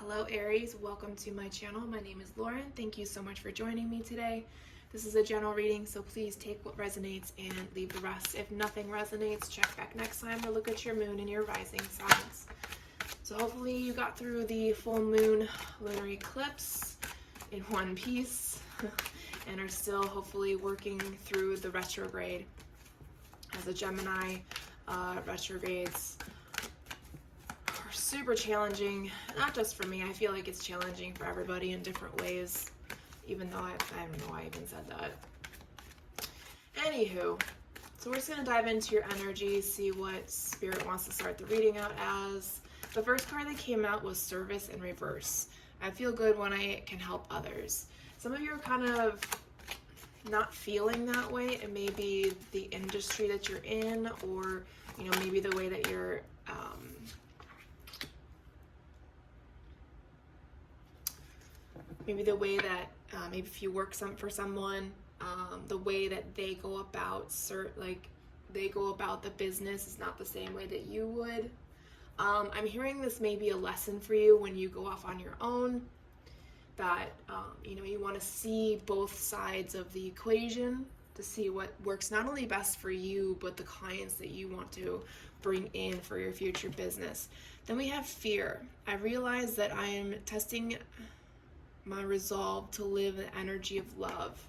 Hello Aries, welcome to my channel. My name is Lauren. Thank you so much for joining me today. This is a general reading, so please take what resonates and leave the rest. If nothing resonates, check back next time or look at your moon and your rising signs. So hopefully you got through the full moon lunar eclipse in one piece and are still hopefully working through the retrograde. As a Gemini, retrogrades are super challenging, not just for me. I feel like it's challenging for everybody in different ways, even though I don't know why I even said that. Anywho, so we're just going to dive into your energy, see what Spirit wants to start the reading out as. The first card that came out was Service in Reverse. I feel good when I can help others. Some of you are kind of not feeling that way. It may be the industry that you're in, or maybe the way that you're maybe the way that maybe if you work for someone, the way that they go about the business is not the same way that you would. I'm hearing this may be a lesson for you when you go off on your own, that you want to see both sides of the equation to see what works not only best for you, but the clients that you want to bring in for your future business. Then we have Fear. I realize that I am testing my resolve to live the energy of love.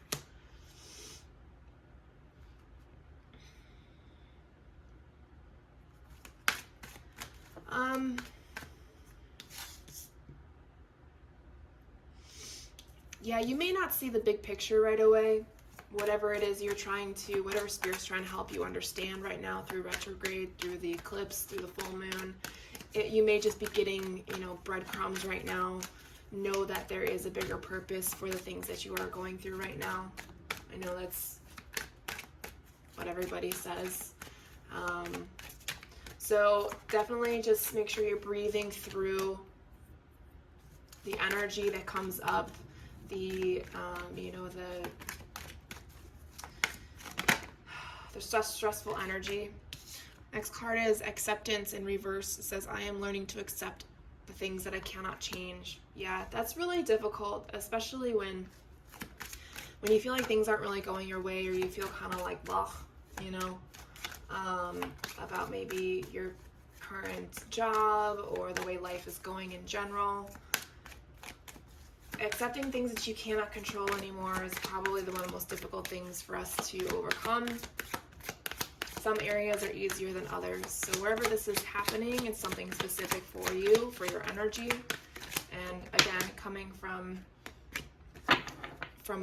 Yeah, you may not see the big picture right away. Whatever it is whatever Spirit's trying to help you understand right now through retrograde, through the eclipse, through the full moon, you may just be getting, breadcrumbs right now. Know that there is a bigger purpose for the things that you are going through right now. I know that's what everybody says. So definitely just make sure you're breathing through the energy that comes up, the stressful energy. Next card is Acceptance in Reverse. It says, I am learning to accept the things that I cannot change. Yeah, that's really difficult, especially when you feel like things aren't really going your way, or you feel kind of like, about maybe your current job or the way life is going in general. Accepting things that you cannot control anymore is probably one of the most difficult things for us to overcome. Some areas are easier than others. So wherever this is happening, it's something specific for you, for your energy. And again, coming from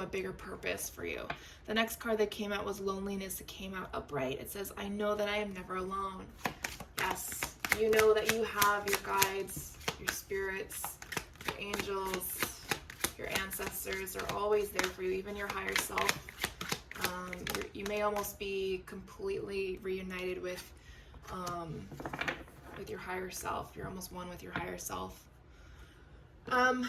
a bigger purpose for you. The next card that came out was Loneliness. It came out upright. It says, I know that I am never alone. Yes, you know that you have your guides, your spirits, your angels, your ancestors are always there for you, even your higher self. You may almost be completely reunited with your higher self. You're almost one with your higher self. The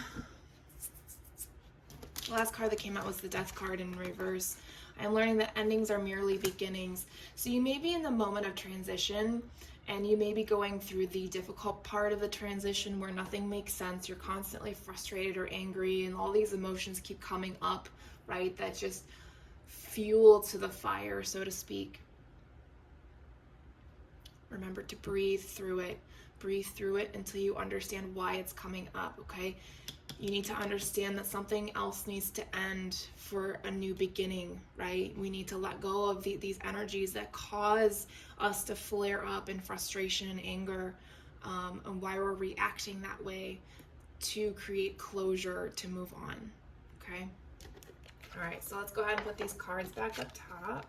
last card that came out was the Death card in reverse. I'm learning that endings are merely beginnings. So you may be in the moment of transition, and you may be going through the difficult part of the transition where nothing makes sense. You're constantly frustrated or angry, and all these emotions keep coming up, right? That just fuel to the fire, so to speak. Remember to breathe through it. Breathe through it until you understand why it's coming up, okay? You need to understand that something else needs to end for a new beginning, right? We need to let go of these energies that cause us to flare up in frustration and anger, and why we're reacting that way, to create closure, to move on, okay? All right, so let's go ahead and put these cards back up top.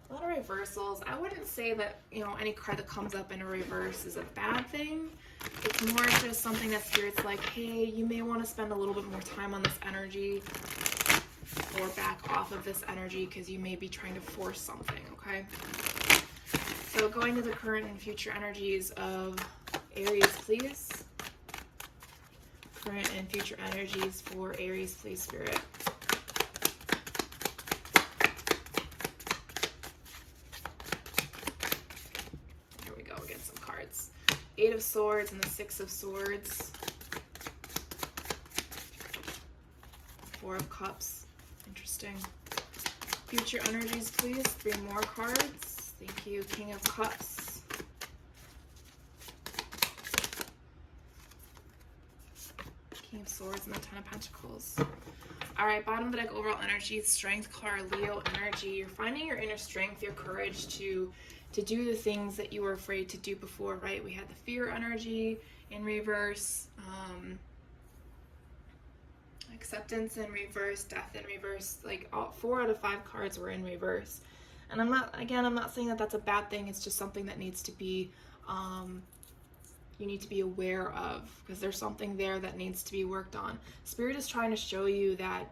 A lot of reversals. I wouldn't say that, any card that comes up in a reverse is a bad thing. It's more just something that Spirit's like, hey, you may want to spend a little bit more time on this energy, or back off of this energy, because you may be trying to force something, okay? So going to the current and future energies of Aries, please. Current and future energies for Aries, please, Spirit. cards. 8 of Swords and the 6 of Swords. 4 of Cups. Interesting. Future energies, please. 3 more cards. Thank you. King of Cups. King of Swords and the 10 of Pentacles. All right, bottom of the deck, overall energy, Strength card, Leo energy. You're finding your inner strength, your courage to do the things that you were afraid to do before, right? We had the fear energy in reverse, acceptance in reverse, death in reverse. Like 4 out of 5 cards were in reverse. And I'm not saying that that's a bad thing. It's just something that needs to be, you need to be aware of, because there's something there that needs to be worked on. Spirit is trying to show you that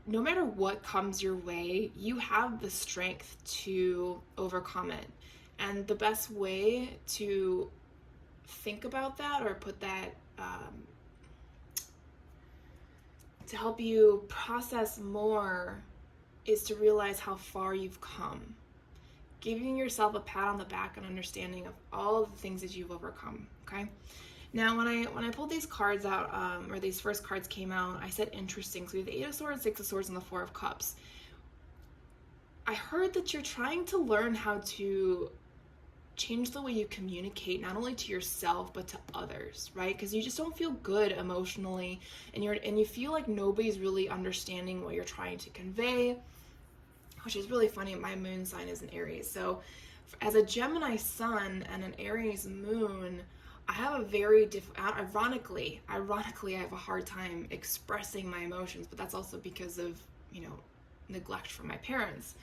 no matter what comes your way, you have the strength to overcome it. And the best way to think about that, or put that, to help you process more, is to realize how far you've come. Giving yourself a pat on the back and understanding of all of the things that you've overcome, okay? Now, when I pulled these cards out, or these first cards came out, I said interesting. So we have the 8 of Swords, 6 of Swords, and the 4 of Cups. I heard that you're trying to learn how to change the way you communicate, not only to yourself, but to others, right? Because you just don't feel good emotionally, and you feel like nobody's really understanding what you're trying to convey, which is really funny. My moon sign is an Aries. So as a Gemini sun and an Aries moon, I have a very ironically, I have a hard time expressing my emotions, but that's also because of, neglect from my parents.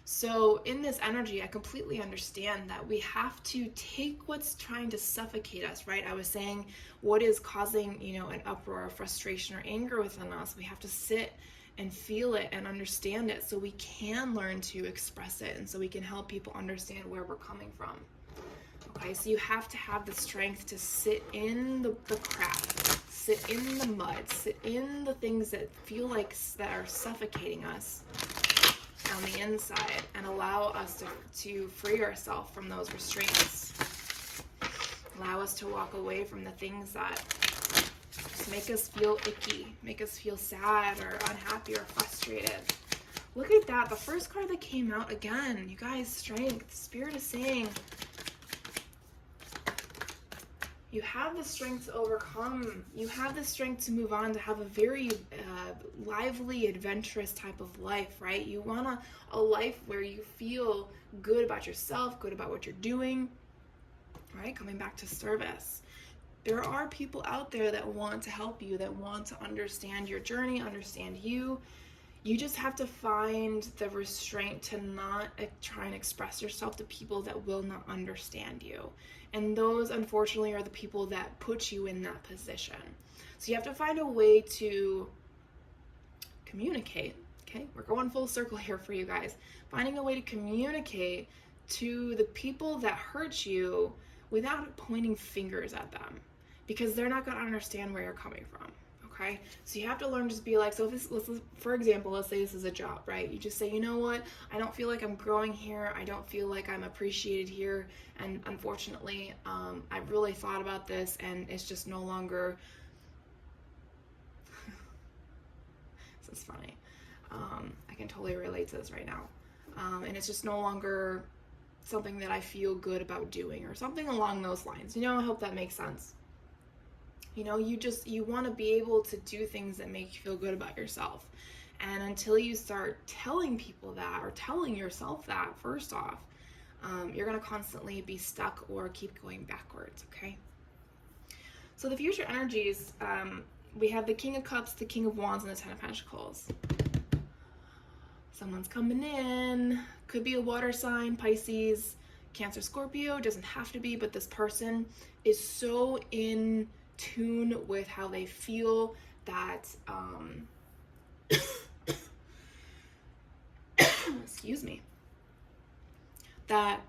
So in this energy, I completely understand that we have to take what's trying to suffocate us, right? I was saying what is causing, an uproar, or frustration, or anger within us. We have to sit and feel it and understand it so we can learn to express it, and so we can help people understand where we're coming from. Okay, so you have to have the strength to sit in the crap, sit in the mud, sit in the things that feel like that are suffocating us on the inside, and allow us to free ourselves from those restraints. Allow us to walk away from the things that just make us feel icky, make us feel sad or unhappy or frustrated. Look at that. The first card that came out, again, you guys, strength. Spirit is saying you have the strength to overcome. You have the strength to move on, to have a very lively, adventurous type of life, right? You want a life where you feel good about yourself, good about what you're doing, right? Coming back to service. There are people out there that want to help you, that want to understand your journey, understand you. You just have to find the restraint to not try and express yourself to people that will not understand you. And those, unfortunately, are the people that put you in that position. So you have to find a way to communicate, okay? We're going full circle here for you guys. Finding a way to communicate to the people that hurt you without pointing fingers at them, because they're not going to understand where you're coming from. Okay, so you have to learn to just be like, so if this, for example, let's say this is a job, right? You just say, you know what, I don't feel like I'm growing here. I don't feel like I'm appreciated here. And unfortunately, I've really thought about this, and it's just no longer, this is funny. I can totally relate to this right now. And it's just no longer something that I feel good about doing, or something along those lines. I hope that makes sense. You want to be able to do things that make you feel good about yourself. And until you start telling people that, or telling yourself that, first off, you're going to constantly be stuck or keep going backwards, okay? So the future energies, we have the King of Cups, the King of Wands, and the 10 of Pentacles. Someone's coming in. Could be a water sign, Pisces, Cancer, Scorpio. Doesn't have to be, but this person is so in tune with how they feel that excuse me, that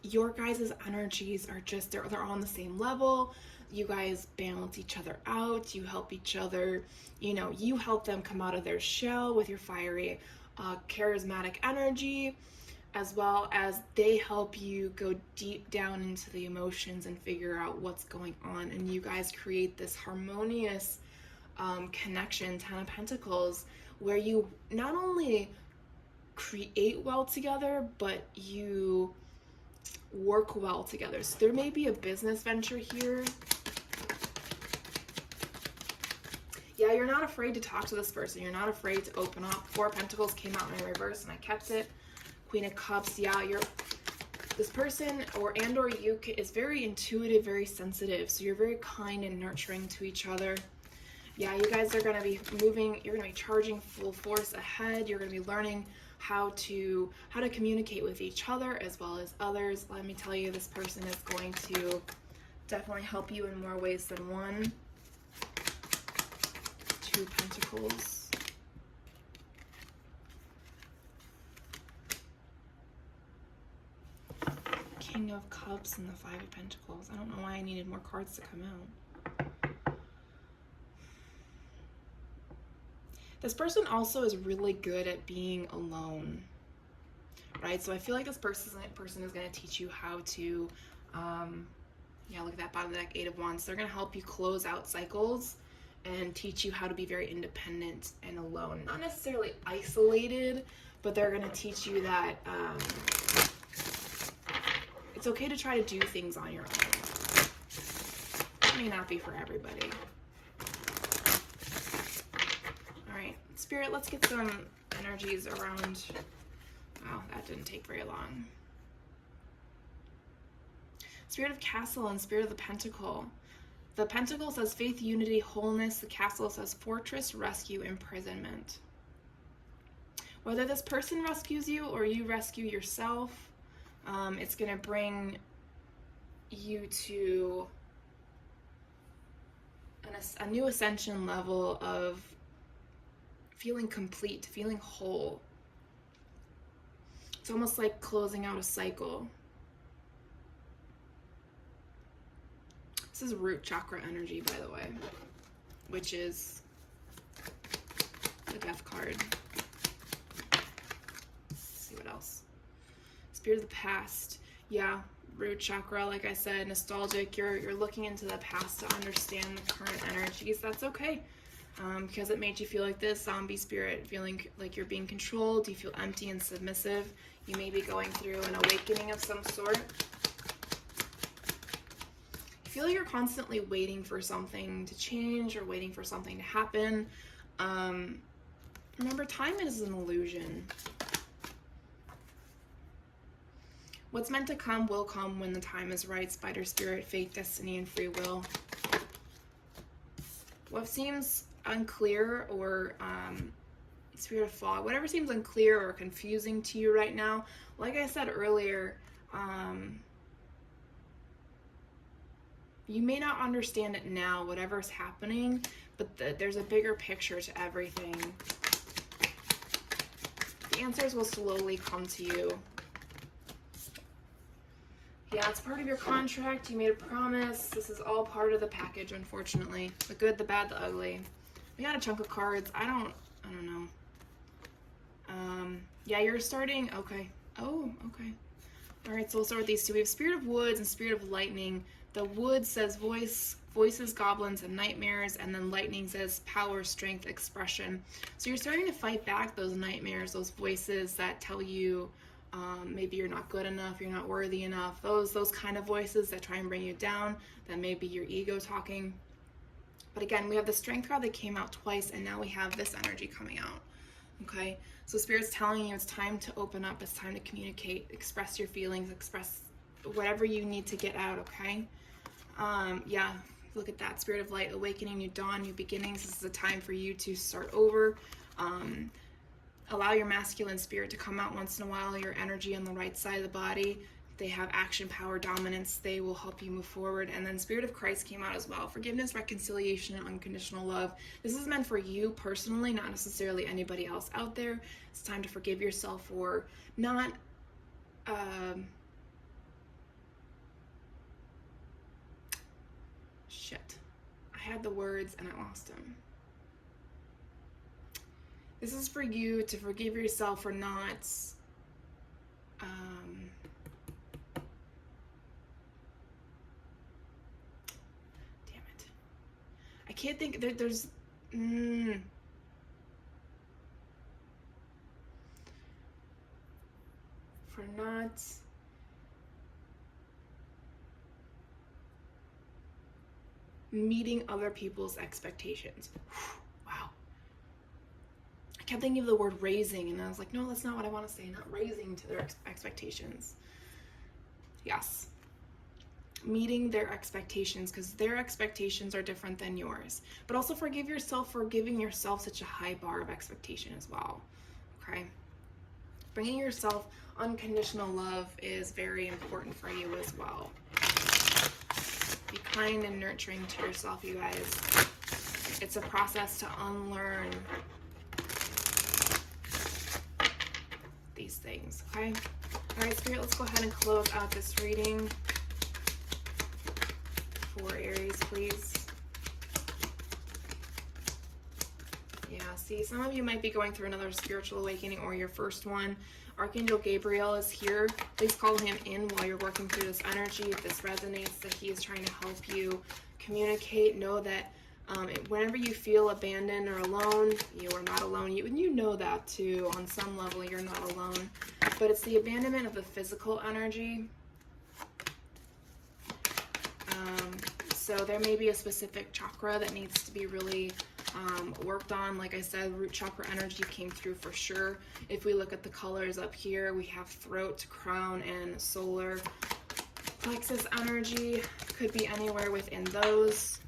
your guys' energies are just, they're on the same level. You guys balance each other out. You help each other. You help them come out of their shell with your fiery charismatic energy. as well as they help you go deep down into the emotions and figure out what's going on. And you guys create this harmonious connection, Ten of Pentacles, where you not only create well together, but you work well together. So there may be a business venture here. Yeah, you're not afraid to talk to this person. You're not afraid to open up. Four of Pentacles came out in reverse and I kept it. Queen of Cups, yeah, this person or you is very intuitive, very sensitive. So you're very kind and nurturing to each other. Yeah, you guys are going to be moving, you're going to be charging full force ahead. You're going to be learning how to communicate with each other as well as others. Let me tell you, this person is going to definitely help you in more ways than one. Two of Pentacles. King of Cups and the Five of Pentacles. I don't know why I needed more cards to come out. This person also is really good at being alone, right? So I feel like this person is going to teach you how to, yeah, look at that bottom of the deck, Eight of Wands. They're going to help you close out cycles and teach you how to be very independent and alone. Not necessarily isolated, but they're going to teach you that it's okay to try to do things on your own. It may not be for everybody. Spirit, let's get some energies around. Wow, that didn't take very long. Spirit of Castle and Spirit of the Pentacle. The Pentacle says faith, unity, wholeness. The Castle says fortress, rescue, imprisonment. Whether this person rescues you or you rescue yourself, it's going to bring you to a new ascension level of feeling complete, feeling whole. It's almost like closing out a cycle. This is root chakra energy, by the way, which is the Death card. Let's see what else. Spirit of the past. Yeah, root chakra, like I said, nostalgic. You're looking into the past to understand the current energies. That's okay. Because it made you feel like this zombie spirit, feeling like you're being controlled, you feel empty and submissive. You may be going through an awakening of some sort. You feel like you're constantly waiting for something to change or waiting for something to happen. Remember, time is an illusion. What's meant to come will come when the time is right. Spider spirit, faith, destiny, and free will. What seems unclear or spirit of fog, whatever seems unclear or confusing to you right now, like I said earlier, you may not understand it now, whatever's happening, but there's a bigger picture to everything. The answers will slowly come to you. Yeah, it's part of your contract. You made a promise. This is all part of the package, unfortunately. The good, the bad, the ugly. We got a chunk of cards. I don't know. Yeah, you're starting. Okay. Oh, okay. All right, so we'll start with these two. We have Spirit of Woods and Spirit of Lightning. The wood says voices, goblins, and nightmares, and then lightning says power, strength, expression. So you're starting to fight back those nightmares, those voices that tell you maybe you're not good enough, you're not worthy enough. Those kind of voices that try and bring you down. That may be your ego talking. But again, we have the Strength card that came out twice, and now we have this energy coming out. Okay, so Spirit's telling you it's time to open up, it's time to communicate, express your feelings, express whatever you need to get out, okay? Yeah, look at that. Spirit of Light, awakening, new dawn, new beginnings. This is a time for you to start over. Allow your masculine spirit to come out once in a while, your energy on the right side of the body. They have action, power, dominance. They will help you move forward. And then Spirit of Christ came out as well. Forgiveness, reconciliation, and unconditional love. This is meant for you personally, not necessarily anybody else out there. It's time to forgive yourself for not shit. I had the words and I lost them. This is for you to forgive yourself for not Damn it. I can't think, there's, for not meeting other people's expectations. Wow. I kept thinking of the word raising, and I was like, no, that's not what I want to say. Not raising to their expectations. Yes. Meeting their expectations, because their expectations are different than yours. But also forgive yourself for giving yourself such a high bar of expectation as well. Okay? Bringing yourself unconditional love is very important for you as well. Be kind and nurturing to yourself, you guys. It's a process to unlearn these things, okay? All right, Spirit, let's go ahead and close out this reading for Aries, please. Yeah, see, some of you might be going through another spiritual awakening or your first one. Archangel Gabriel is here. Please call him in while you're working through this energy. If this resonates, that he is trying to help you communicate. Know that whenever you feel abandoned or alone, you are not alone. You know that too. On some level, you're not alone. But it's the abandonment of the physical energy. So there may be a specific chakra that needs to be really worked on. Like I said, root chakra energy came through for sure. If we look at the colors up here, we have throat, crown, and solar plexus energy. Could be anywhere within those.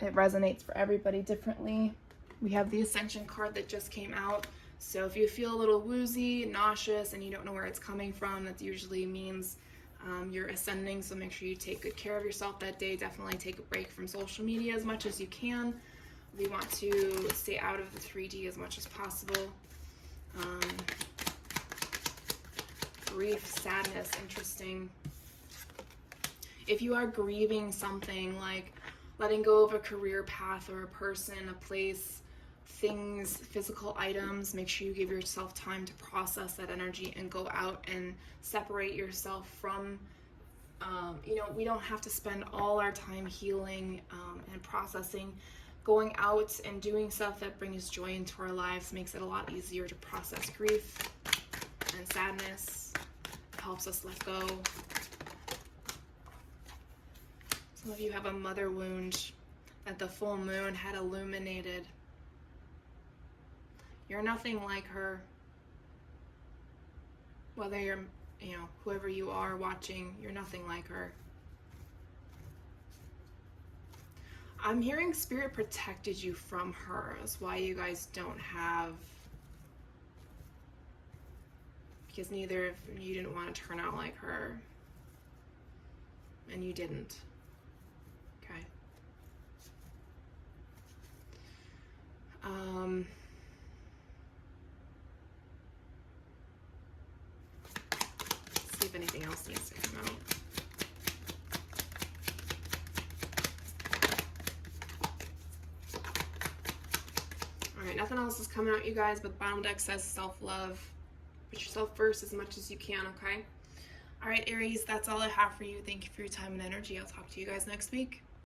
It resonates for everybody differently. We have the Ascension card that just came out. So if you feel a little woozy, nauseous, and you don't know where it's coming from, that usually means you're ascending. So make sure you take good care of yourself that day. Definitely take a break from social media as much as you can. We want to stay out of the 3D as much as possible. Grief, sadness, interesting. If you are grieving something like letting go of a career path or a person, a place, things, physical items, make sure you give yourself time to process that energy and go out and separate yourself from, we don't have to spend all our time healing and processing. Going out and doing stuff that brings joy into our lives makes it a lot easier to process grief and sadness. It helps us let go. Some of you have a mother wound that the full moon had illuminated. You're nothing like her. Whether you're, whoever you are watching, you're nothing like her. I'm hearing Spirit protected you from her. That's why you guys don't have, because neither of you didn't want to turn out like her. And you didn't. Okay. Let's see if anything else needs to come out. Alright, nothing else is coming out, you guys, but the bottom deck says self-love. Put yourself first as much as you can, okay? Alright, Aries, that's all I have for you. Thank you for your time and energy. I'll talk to you guys next week.